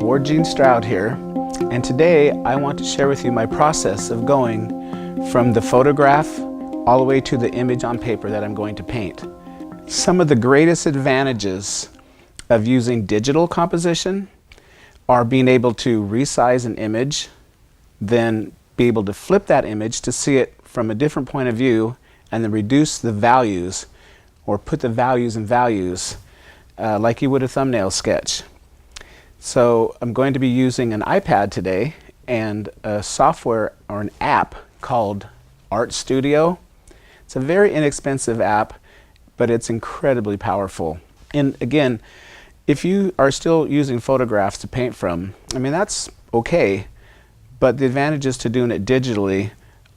Board Gene Stroud here, and today I want to share with you my process of going from the photograph all the way to the image on paper that I'm going to paint. Some of the greatest advantages of using digital composition are being able to resize an image, then be able to flip that image to see it from a different point of view, and then reduce the values or put the values in values like you would a thumbnail sketch. So I'm going to be using an iPad today and a software or an app called Art Studio. It's a very inexpensive app, but it's incredibly powerful. And again, if you are still using photographs to paint from, I mean, that's okay, but the advantages to doing it digitally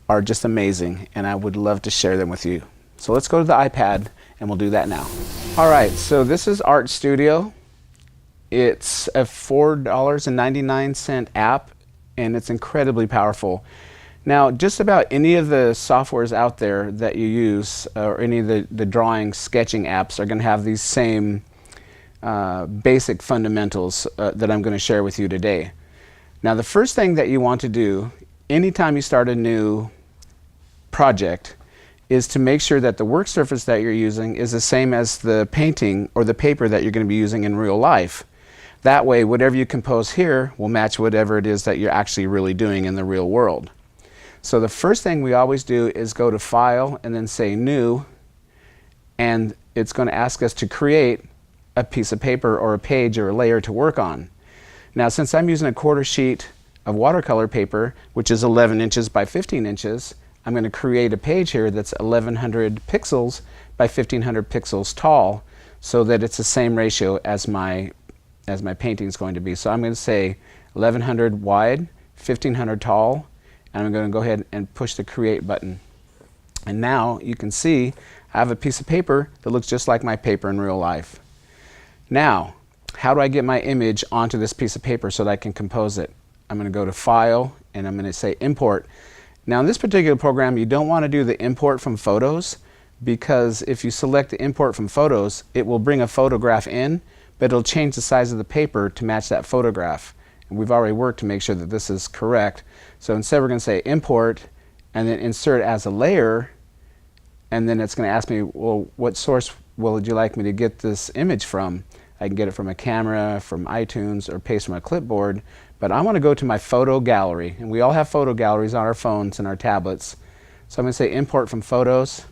are just amazing, and I would love to share them with you. So let's go to the iPad and we'll do that now. All right, so this is Art Studio. It's a $4.99 app, and it's incredibly powerful. Now, just about any of the softwares out there that you use, or any of the drawing, sketching apps, are going to have these same basic fundamentals that I'm going to share with you today. Now, the first thing that you want to do anytime you start a new project is to make sure that the work surface that you're using is the same as the painting or the paper that you're going to be using in real life. That way, whatever you compose here will match whatever it is that you're actually really doing in the real world. So the first thing we always do is go to File and then say New, and it's going to ask us to create a piece of paper or a page or a layer to work on. Now, since I'm using a quarter sheet of watercolor paper, which is 11 inches by 15 inches, I'm going to create a page here that's 1100 pixels by 1500 pixels tall, so that it's the same ratio as my painting is going to be. So I'm going to say 1100 wide, 1500 tall, and I'm going to go ahead and push the Create button. And now you can see I have a piece of paper that looks just like my paper in real life. Now, how do I get my image onto this piece of paper so that I can compose it? I'm going to go to File, and I'm going to say Import. Now, in this particular program, you don't want to do the import from photos, because if you select the import from photos, it will bring a photograph in, but it'll change the size of the paper to match that photograph. And we've already worked to make sure that this is correct. So instead, we're going to say Import, and then Insert as a layer, and then it's going to ask me, well, what source would you like me to get this image from? I can get it from a camera, from iTunes, or paste from a clipboard, but I want to go to my photo gallery, and we all have photo galleries on our phones and our tablets. So I'm going to say Import from Photos.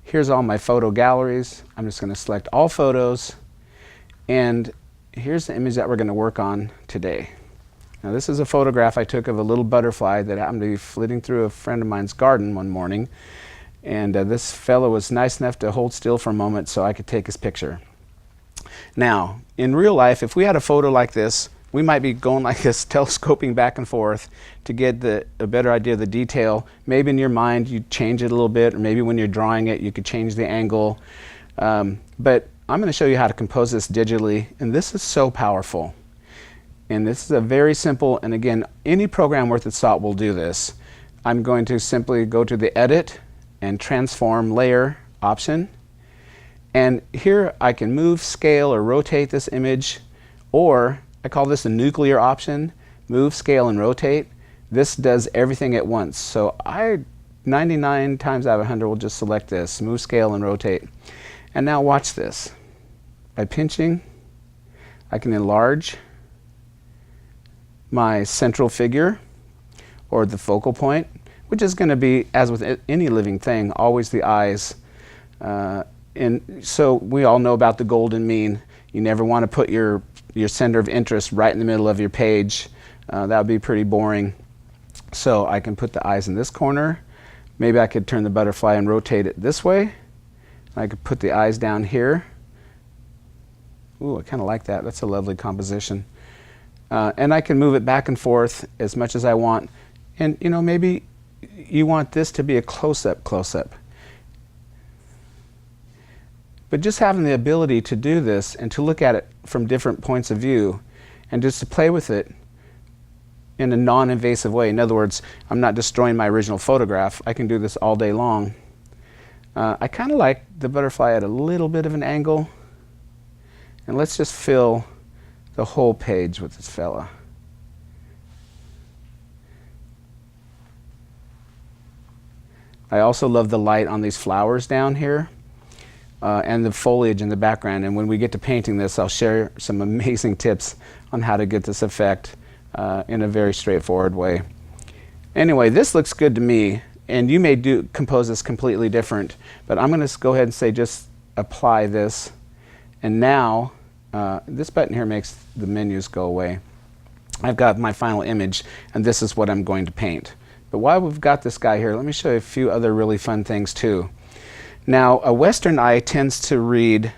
Here's all my photo galleries. I'm just going to select all photos, and here's the image that we're going to work on today. Now, this is a photograph I took of a little butterfly that happened to be flitting through a friend of mine's garden one morning, and this fellow was nice enough to hold still for a moment so I could take his picture. Now, in real life, if we had a photo like this, we might be going like this, telescoping back and forth to get a better idea of the detail. Maybe in your mind you change it a little bit, or maybe when you're drawing it you could change the angle. But I'm going to show you how to compose this digitally, and this is so powerful. And this is a very simple, and again, any program worth its salt will do this. I'm going to simply go to the Edit and Transform Layer option. And here I can move, scale, or rotate this image, or I call this a nuclear option, move, scale, and rotate. This does everything at once. So 99 times out of 100 will just select this, move, scale, and rotate. And now watch this. By pinching, I can enlarge my central figure, or the focal point, which is going to be, as with any living thing, always the eyes. And so we all know about the golden mean. You never want to put your center of interest right in the middle of your page. That would be pretty boring. So I can put the eyes in this corner. Maybe I could turn the butterfly and rotate it this way. I could put the eyes down here. Ooh, I kind of like that. That's a lovely composition. And I can move it back and forth as much as I want. And you know, maybe you want this to be a close-up. But just having the ability to do this and to look at it from different points of view and just to play with it in a non-invasive way. In other words, I'm not destroying my original photograph. I can do this all day long. I kind of like the butterfly at a little bit of an angle. And let's just fill the whole page with this fella. I also love the light on these flowers down here and the foliage in the background. And when we get to painting this, I'll share some amazing tips on how to get this effect in a very straightforward way. Anyway, this looks good to me, and you may compose this completely different, but I'm going to go ahead and say just apply this. And now, this button here makes the menus go away. I've got my final image, and this is what I'm going to paint. But while we've got this guy here, let me show you a few other really fun things too. Now, a Western eye tends to read,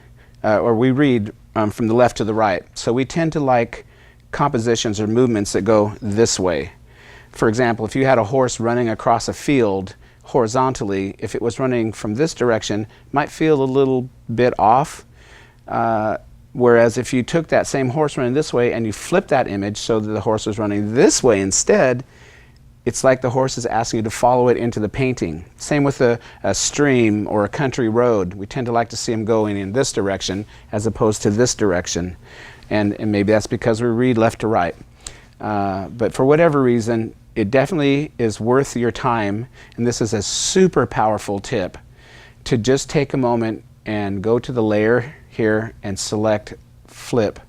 or we read from the left to the right. So we tend to like compositions or movements that go this way. For example, if you had a horse running across a field horizontally, if it was running from this direction, it might feel a little bit off. Whereas if you took that same horse running this way and you flipped that image so that the horse was running this way instead, it's like the horse is asking you to follow it into the painting. Same with a stream or a country road. We tend to like to see them going in this direction as opposed to this direction. And maybe that's because we read left to right. But for whatever reason, it definitely is worth your time, and this is a super powerful tip, to just take a moment and go to the layer here and select flip.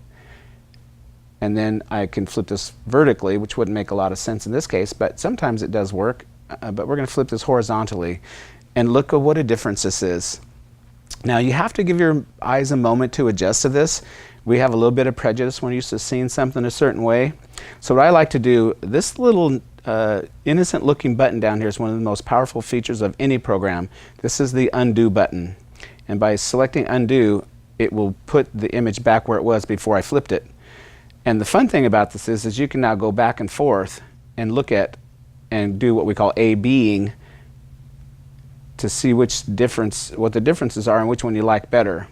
And then I can flip this vertically, which wouldn't make a lot of sense in this case, but sometimes it does work. But we're going to flip this horizontally, and look at what a difference this is. Now, you have to give your eyes a moment to adjust to this. We have a little bit of prejudice when we're used to seeing something a certain way. So what I like to do, this little innocent looking button down here is one of the most powerful features of any program. This is the undo button. And by selecting undo, it will put the image back where it was before I flipped it. And the fun thing about this is you can now go back and forth and look at and do what we call A-Bing to see what the differences are and which one you like better.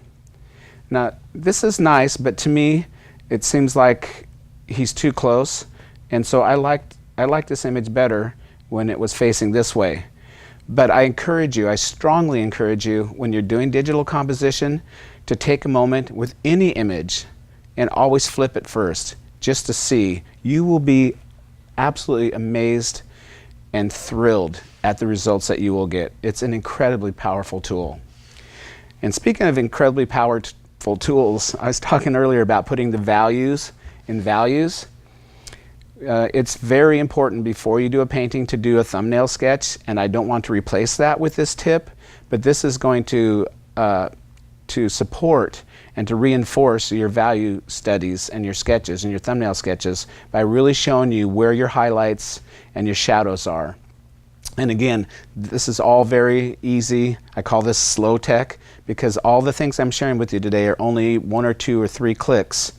Now, this is nice, but to me, it seems like he's too close. And so I liked this image better when it was facing this way. But I strongly encourage you, when you're doing digital composition, to take a moment with any image and always flip it first, just to see. You will be absolutely amazed and thrilled at the results that you will get. It's an incredibly powerful tool. And speaking of incredibly powerful tools, I was talking earlier about putting the values in values. It's very important before you do a painting to do a thumbnail sketch, and I don't want to replace that with this tip, but this is going to support and to reinforce your value studies and your sketches and your thumbnail sketches by really showing you where your highlights and your shadows are. And again, this is all very easy. I call this slow tech because all the things I'm sharing with you today are only 1 or 2 or 3 clicks.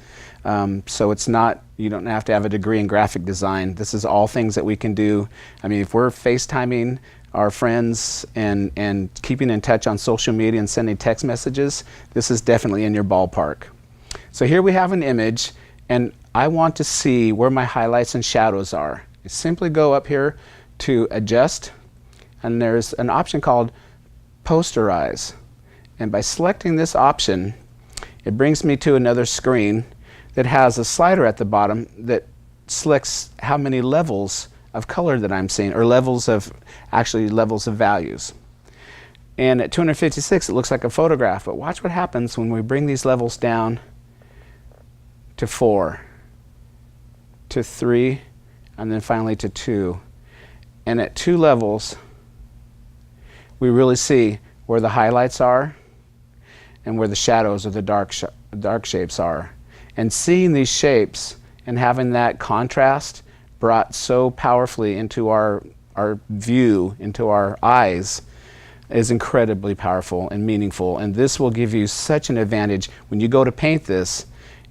So it's not, you don't have to have a degree in graphic design. This is all things that we can do. I mean, if we're FaceTiming our friends and keeping in touch on social media and sending text messages, this is definitely in your ballpark. So here we have an image, and I want to see where my highlights and shadows are. I simply go up here to adjust, and there's an option called posterize. And by selecting this option, it brings me to another screen that has a slider at the bottom that selects how many levels of color that I'm seeing, or levels of values. And at 256, it looks like a photograph, but watch what happens when we bring these levels down to 4, to 3, and then finally to 2. And at 2 levels, we really see where the highlights are and where the shadows or the dark shapes are. And seeing these shapes and having that contrast brought so powerfully into our view, into our eyes, is incredibly powerful and meaningful. And this will give you such an advantage when you go to paint this,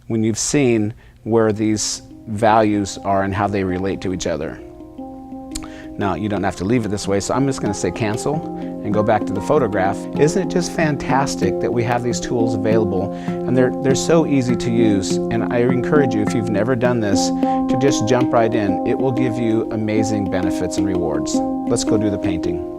when you've seen where these values are and how they relate to each other. Now, you don't have to leave it this way, so I'm just going to say cancel and go back to the photograph. Isn't it just fantastic that we have these tools available, and they're so easy to use? And I encourage you, if you've never done this, to just jump right in. It will give you amazing benefits and rewards. Let's go do the painting.